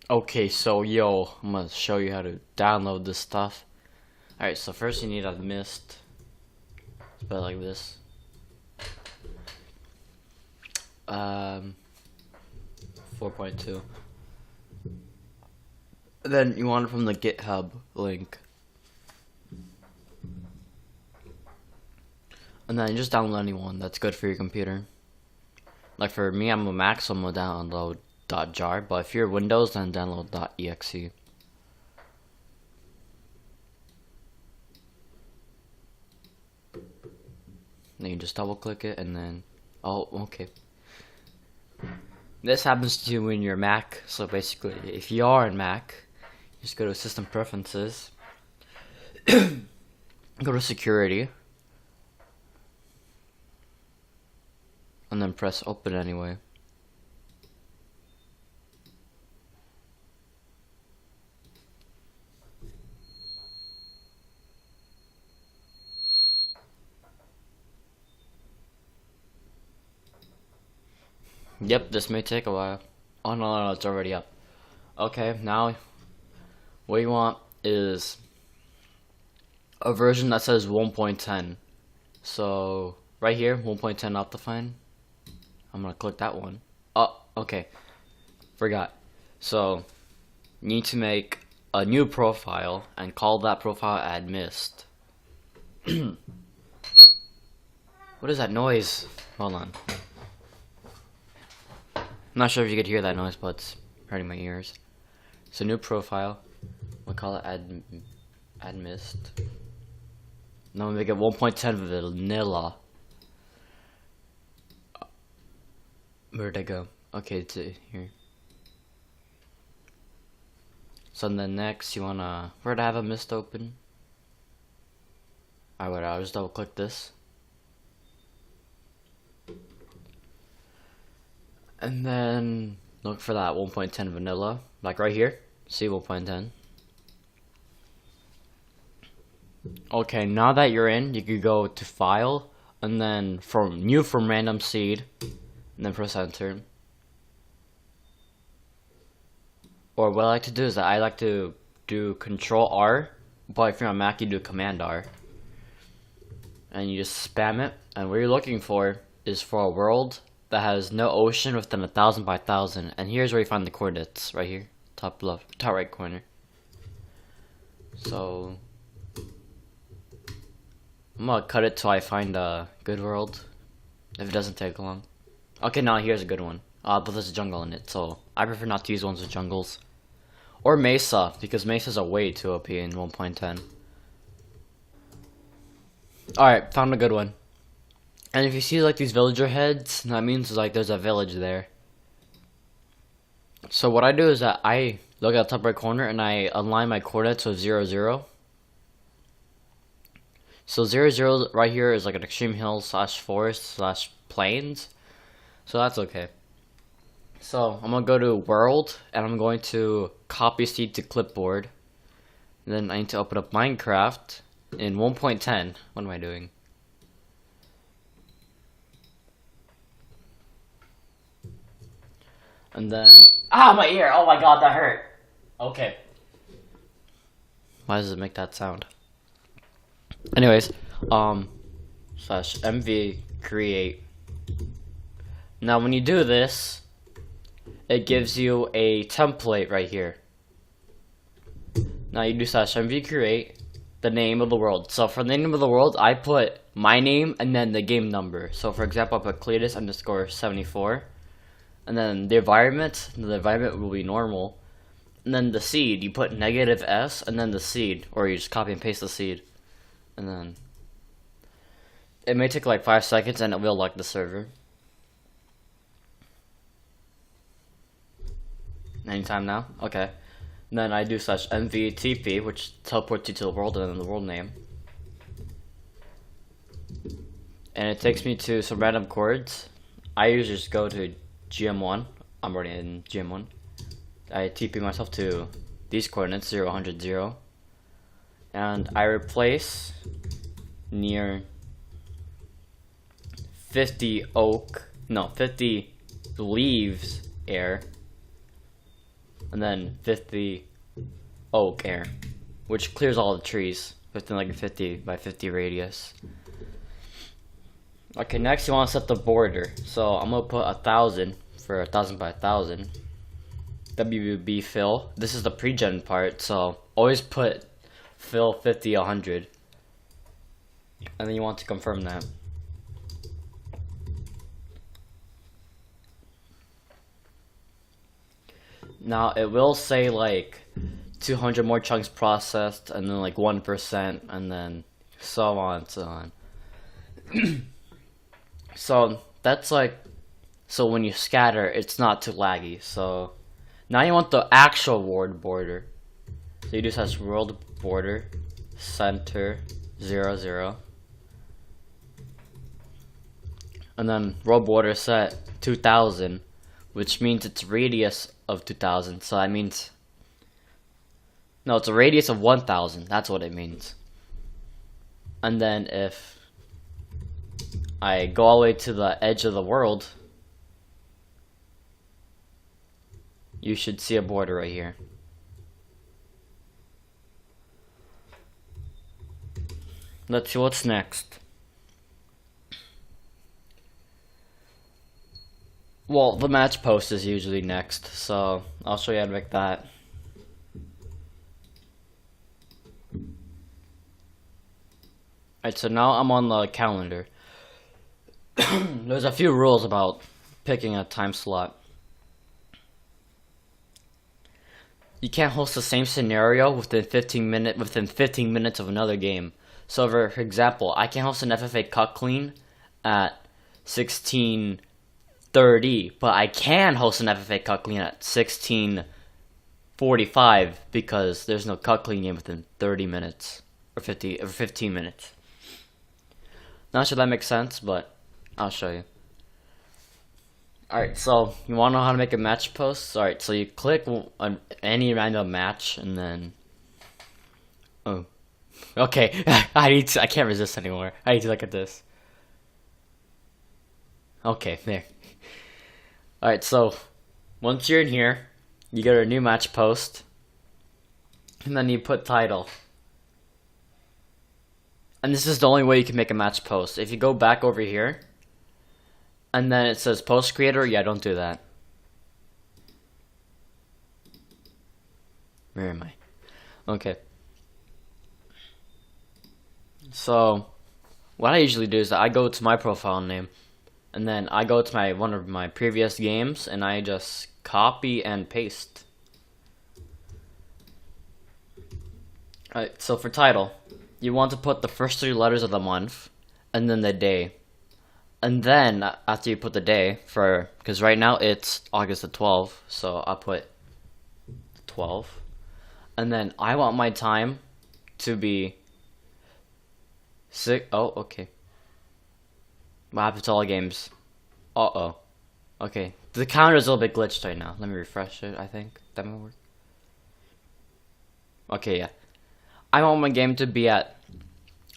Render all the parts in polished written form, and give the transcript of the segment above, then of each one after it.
Okay, so yo, I'm gonna show you how to download this stuff. Alright, so first you need a mist. Spell like this. 4.2. Then you want it from the GitHub link. And then just download anyone that's good for your computer. Like for me, I'm a Mac, so I'm gonna download .jar, but if you're Windows, then download .exe. Then you just double click it and then, oh, okay. This happens to you in your Mac, so basically, if you are in Mac, just go to System Preferences, go to Security, and then press Open anyway. Yep, this may take a while. Oh no, it's already up. Okay, now what you want is a version that says 1.10. So right here, 1.10 Optifine. I'm gonna click that one. Oh, okay. Forgot. So you need to make a new profile and call that profile admist. What is that noise? Hold on. I'm not sure if you could hear that noise, but it's hurting my ears. So new profile, we'll call it admist. Now we make it 1.10 vanilla. Where'd I go? Okay, it's here. So then next you wanna, where'd I have a mist open? I'll just double click this. And then look for that 1.10 vanilla, like right here. See 1.10. Okay, now that you're in, you could go to File, and then from random seed, and then press Enter. Or what I like to do is that I like to do Control R, but if you're on Mac, you do Command R, and you just spam it. And what you're looking for is for a world that has no ocean within 1,000 by 1,000. And here's where you find the coordinates, right here, top left, top right corner. So I'm gonna cut it till I find a good world, if it doesn't take long. Okay, now here's a good one. But there's a jungle in it, so I prefer not to use ones with jungles. Or Mesa, because Mesas are way too OP in 1.10. Alright, found a good one. And if you see like these villager heads, that means like there's a village there. So what I do is that I look at the top right corner and I align my coordinates with 0, 0. So 0, 0 right here is like an extreme hill / forest / plains. So that's okay. So I'm gonna go to world and I'm going to copy seed to clipboard. And then I need to open up Minecraft in 1.10. What am I doing? And then, my ear, oh my god, that hurt. Okay. Why does it make that sound? Anyways, /mv create. Now when you do this, it gives you a template right here. Now you do /mv create, the name of the world. So for the name of the world, I put my name and then the game number. So for example, I put Cletus_74. And then the environment will be normal. And then the seed, you put -s and then the seed, or you just copy and paste the seed. And then it may take like 5 seconds and it will lock the server. Anytime now? Okay. And then I do /mvtp, which teleports you to the world and then the world name. And it takes me to some random chords. I usually just go to GM1. I'm already in GM1. I TP myself to these coordinates, 0, 100, 0. And I replace near 50 leaves air and then 50 oak air, which clears all the trees within like a 50 by 50 radius. Okay, next you want to set the border. So I'm gonna put 1,000 for 1,000 by 1,000. WB fill. This is the pre-gen part, so always put fill 50, 100, and then you want to confirm that. Now it will say like 200 more chunks processed, and then like 1%, and then so on and so on. So that's like, so when you scatter, it's not too laggy. So now you want the actual world border. So you just has world border center 0, 0, and then world border set 2,000, which means it's radius of 2,000. So that means, no, it's a radius of 1,000. That's what it means. And then if I go all the way to the edge of the world, you should see a border right here. Let's see what's next. Well, the match post is usually next, so I'll show you how to make that. Alright, so now I'm on the calendar. There's a few rules about picking a time slot. You can't host the same scenario within 15 minutes of another game. So for example, I can host an FFA cut clean at 16:30, but I can host an FFA cut clean at 16:45 because there's no cut clean game within 30 minutes or 15 minutes. Not sure that makes sense, but I'll show you. Alright, so you want to know how to make a match post? Alright, so you click on any random match and then, oh, okay, I can't resist anymore. I need to look at this. Okay, there. Alright, so once you're in here, you go to a new match post, and then you put title. And this is the only way you can make a match post. If you go back over here, and then it says post creator, yeah, don't do that. Where am I? Okay. So what I usually do is that I go to my profile name, and then I go to one of my previous games, and I just copy and paste. Alright, so for title, you want to put the first 3 letters of the month, and then the day. And then, after you put the day, because right now it's August the 12th, so I'll put 12. And then I want my time to be 6, oh, okay. What happened to all games? Uh-oh. Okay, the counter is a little bit glitched right now. Let me refresh it, I think. That might work. Okay, yeah. I want my game to be at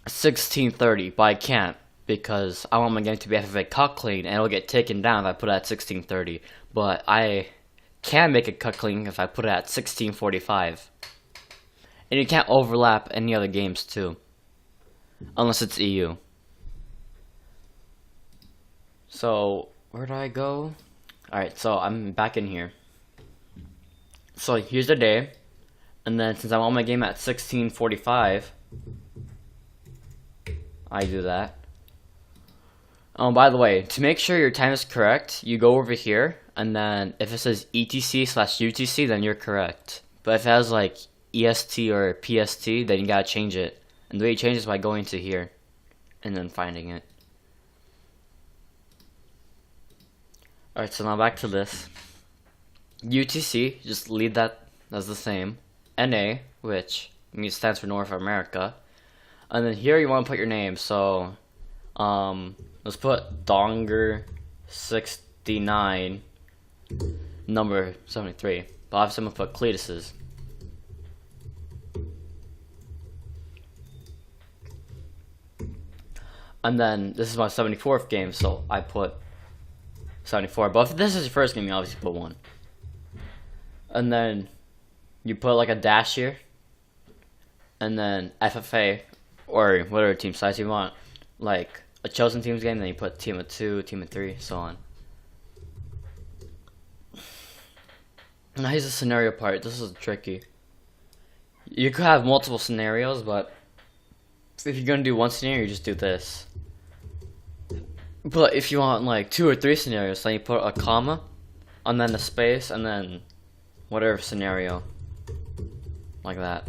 16:30, but I can't, because I want my game to be FFA cut clean, and it'll get taken down if I put it at 16:30. But I can make it cut clean if I put it at 16:45. And you can't overlap any other games too, unless it's EU. So where do I go? Alright, so I'm back in here. So here's the day, and then since I want my game at 16:45, I do that. Oh, by the way, to make sure your time is correct, you go over here, and then if it says ETC/UTC, then you're correct. But if it has like EST or PST, then you gotta change it. And the way you change it is by going to here, and then finding it. Alright, so now back to this. UTC, just leave that as the same. NA, which means stands for North America. And then here you want to put your name, so let's put Donger69, number 73. But obviously I'm going to put Cletus's. And then this is my 74th game, so I put 74. But if this is your first game, you obviously put 1. and then you put like a dash here, and then FFA, or whatever team size you want, like a chosen teams game, then you put team of 2, team of 3, so on. Now here's the scenario part. This is tricky. You could have multiple scenarios, but if you're gonna do one scenario, you just do this. But if you want like 2 or 3 scenarios, then you put a comma, and then a space, and then whatever scenario, like that.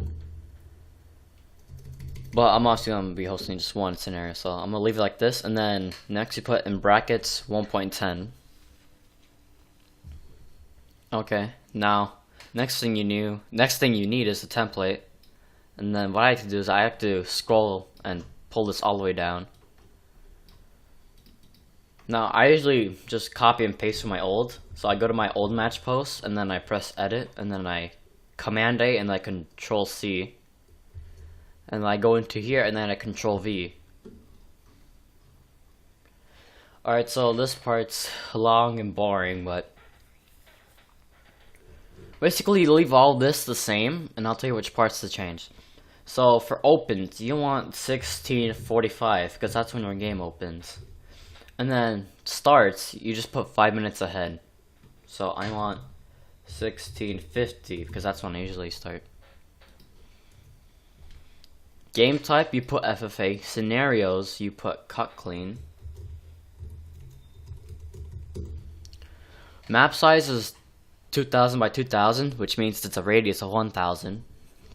But I'm also gonna be hosting just one scenario, so I'm gonna leave it like this, and then next you put in brackets 1.10. Okay, now next thing you need is a template, and then what I have to do is I have to scroll and pull this all the way down. Now I usually just copy and paste from my old, so I go to my old match post, and then I press edit, and then I Command A, and then I Control C, and then I go into here, and then I Control V. Alright, so this part's long and boring, but basically you leave all this the same, and I'll tell you which parts to change. So for opens, you want 16:45, because that's when your game opens. And then starts, you just put 5 minutes ahead. So I want 16:50, because that's when I usually start. Game type, you put FFA. Scenarios, you put cut clean. Map size is 2000 by 2000, which means it's a radius of 1000.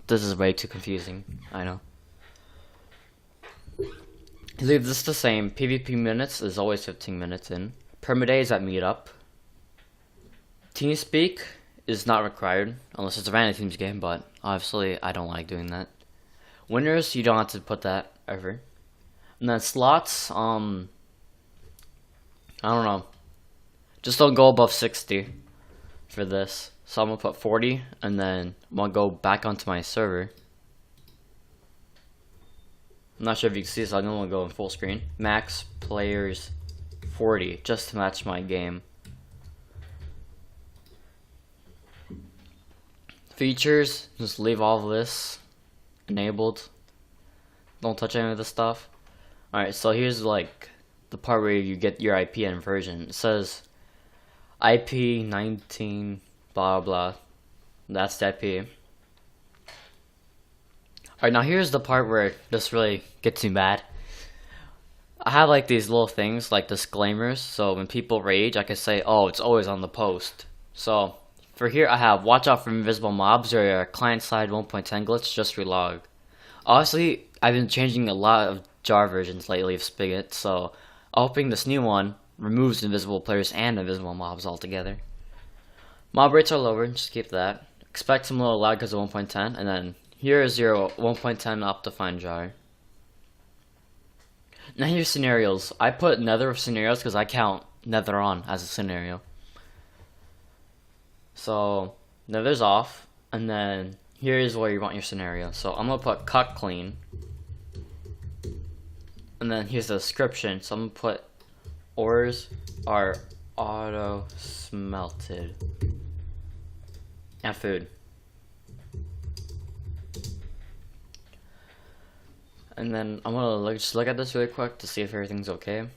This is way too confusing, I know. Leave this the same. PvP minutes is always 15 minutes in. Permaday is at meetup. TeamSpeak is not required unless it's a random teams game, but obviously I don't like doing that. Winners, you don't have to put that ever. And then slots, I don't know. Just don't go above 60 for this. So I'm gonna put 40, and then I'm gonna go back onto my server. I'm not sure if you can see this, so I don't want to go in full screen. Max players 40, just to match my game. Features, just leave all of this enabled. Don't touch any of this stuff. Alright, so here's like the part where you get your IP and version. It says IP 19 blah blah. That's the IP. Alright, now here's the part where this really gets me mad. I have like these little things like disclaimers, so when people rage I can say, oh, it's always on the post. So for here I have watch out for invisible mobs or your client side 1.10 glitch, just relog. Honestly, I've been changing a lot of jar versions lately of Spigot, so I'm hoping this new one removes invisible players and invisible mobs altogether. Mob rates are lower, just keep that. Expect some little lag because of 1.10, and then here is your 1.10 Optifine jar. Now here's scenarios. I put Nether of scenarios because I count Nether on as a scenario. So Nether's off, and then here is where you want your scenario. So I'm gonna put cut clean, and then here's the description. So I'm gonna put ores are auto smelted and food. And then I'm gonna just look at this really quick to see if everything's okay.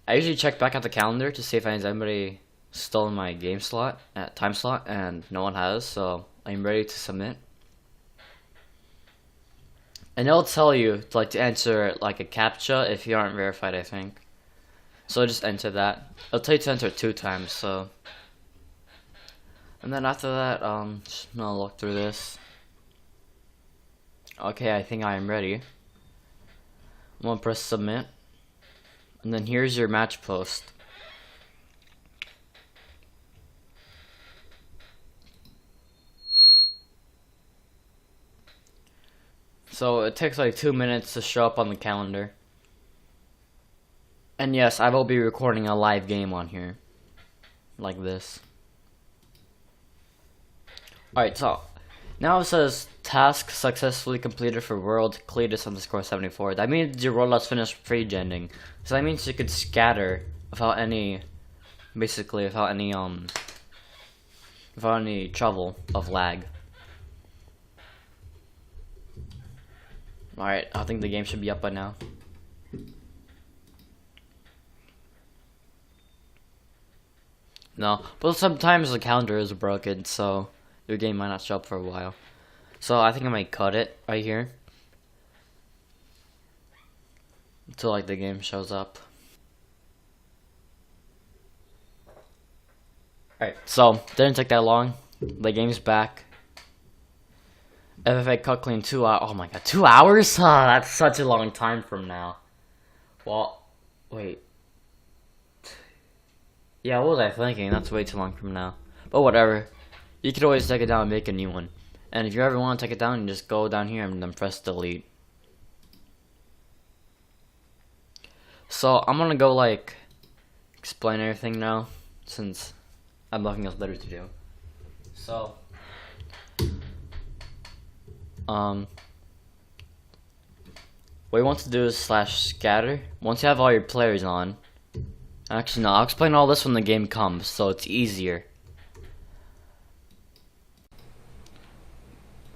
I usually check back at the calendar to see if anybody stolen my game slot, time slot, and no one has, so I'm ready to submit. And it'll tell you to answer like a CAPTCHA if you aren't verified, I think. So just enter that. It'll tell you to enter 2 times, so. And then after that, just gonna look through this. Okay, I think I am ready. I'm gonna press submit, and then here's your match post. So it takes like 2 minutes to show up on the calendar. And yes, I will be recording a live game on here, like this. Alright, so now it says task successfully completed for world Cletus_74. That means your rollout's finished pre-genning. So that means you could scatter without any without any trouble of lag. Alright, I think the game should be up by now. No, but sometimes the calendar is broken, so your game might not show up for a while. So I think I might cut it right here until like the game shows up. Alright, so didn't take that long. The game's back. FFA cut clean 2 hours. Oh my god, 2 hours? That's such a long time from now. Well, wait. Yeah, what was I thinking? That's way too long from now. But whatever. You could always take it down and make a new one. And if you ever want to take it down, you just go down here and then press delete. So I'm gonna go like explain everything now, since I have nothing else better to do. So what you want to do is /scatter. Once you have all your players on, actually no, I'll explain all this when the game comes, so it's easier.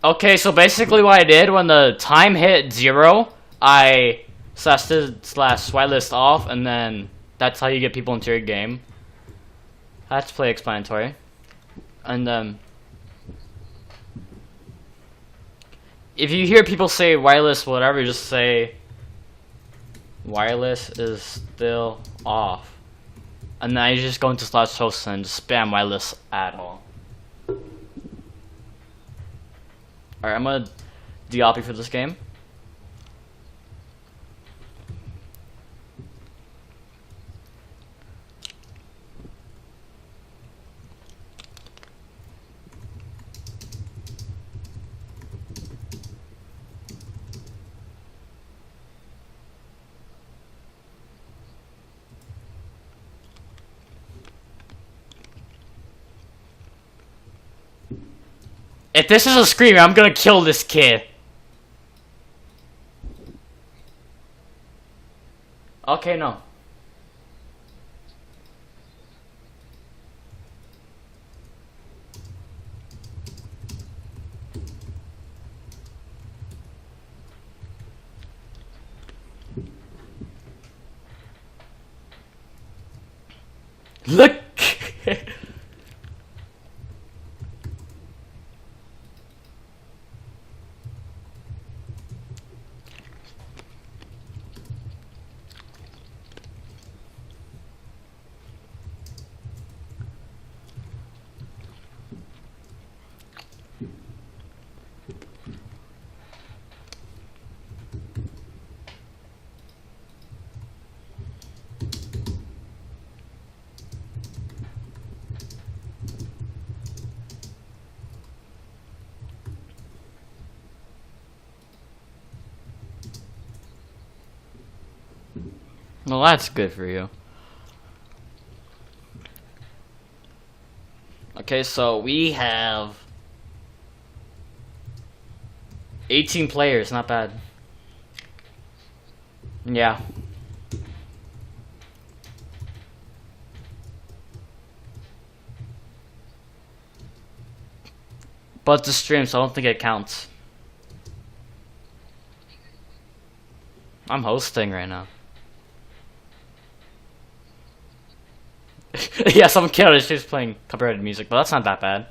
Okay, so basically what I did when the time hit 0, I /whitelist off, and then that's how you get people into your game. That's pretty explanatory. And if you hear people say wireless whatever, just say wireless is still off, and then you just go into /host and just spam wireless at all. Alright, I'm gonna de-copy for this game. If this is a screamer, I'm gonna kill this kid. Okay, no. Look! Well, that's good for you. Okay, so we have 18 players, not bad. Yeah. But it's a stream, so I don't think it counts. I'm hosting right now. Yeah, some kid on the stream's playing copyrighted music, but that's not that bad.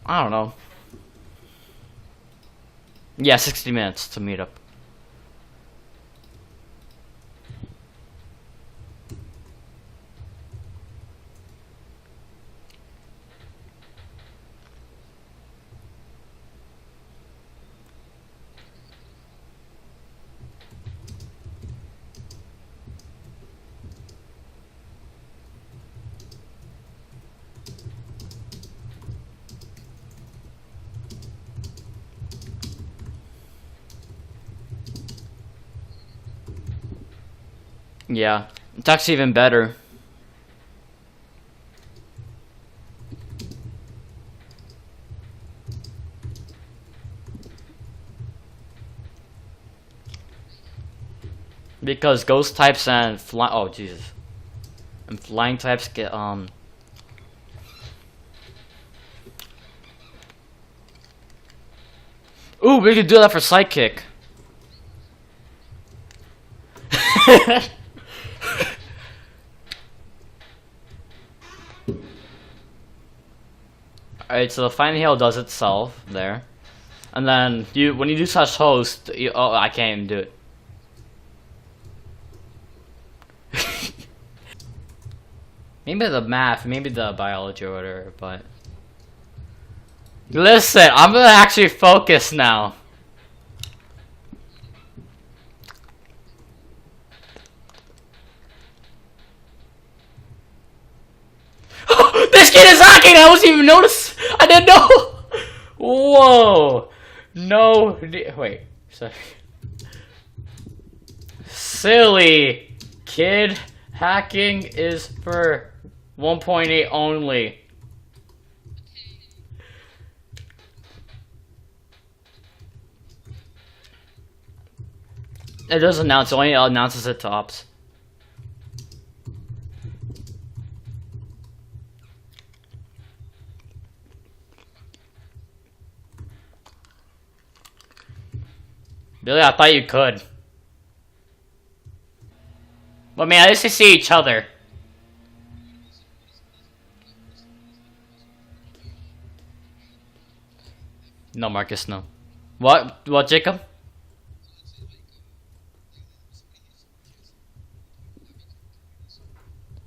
I don't know. Yeah, 60 minutes to meet up. Yeah, it's actually even better. Because ghost types and oh Jesus, and flying types get Ooh, we could do that for sidekick. Alright, so the Finding Hail does itself there. And then when you do slash host, oh, I can't even do it. Maybe the math, maybe the biology or whatever, but listen, I'm gonna actually focus now. This kid is hacking! I wasn't even notice. I didn't know. Whoa! No, wait. Sorry. Silly kid. Hacking is for 1.8 only. It doesn't announce. It only announces it to ops. Billy, I thought you could. But man, at least they see each other. No, Marcus, no. What? What, Jacob?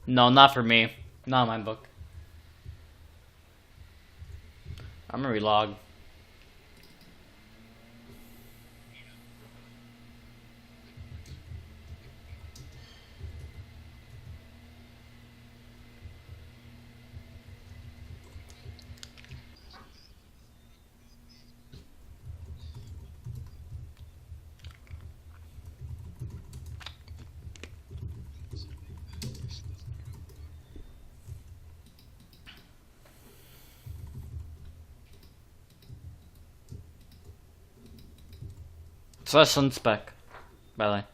No, not for me. Not in my book. I'm gonna relog. Slash unspec, by the way.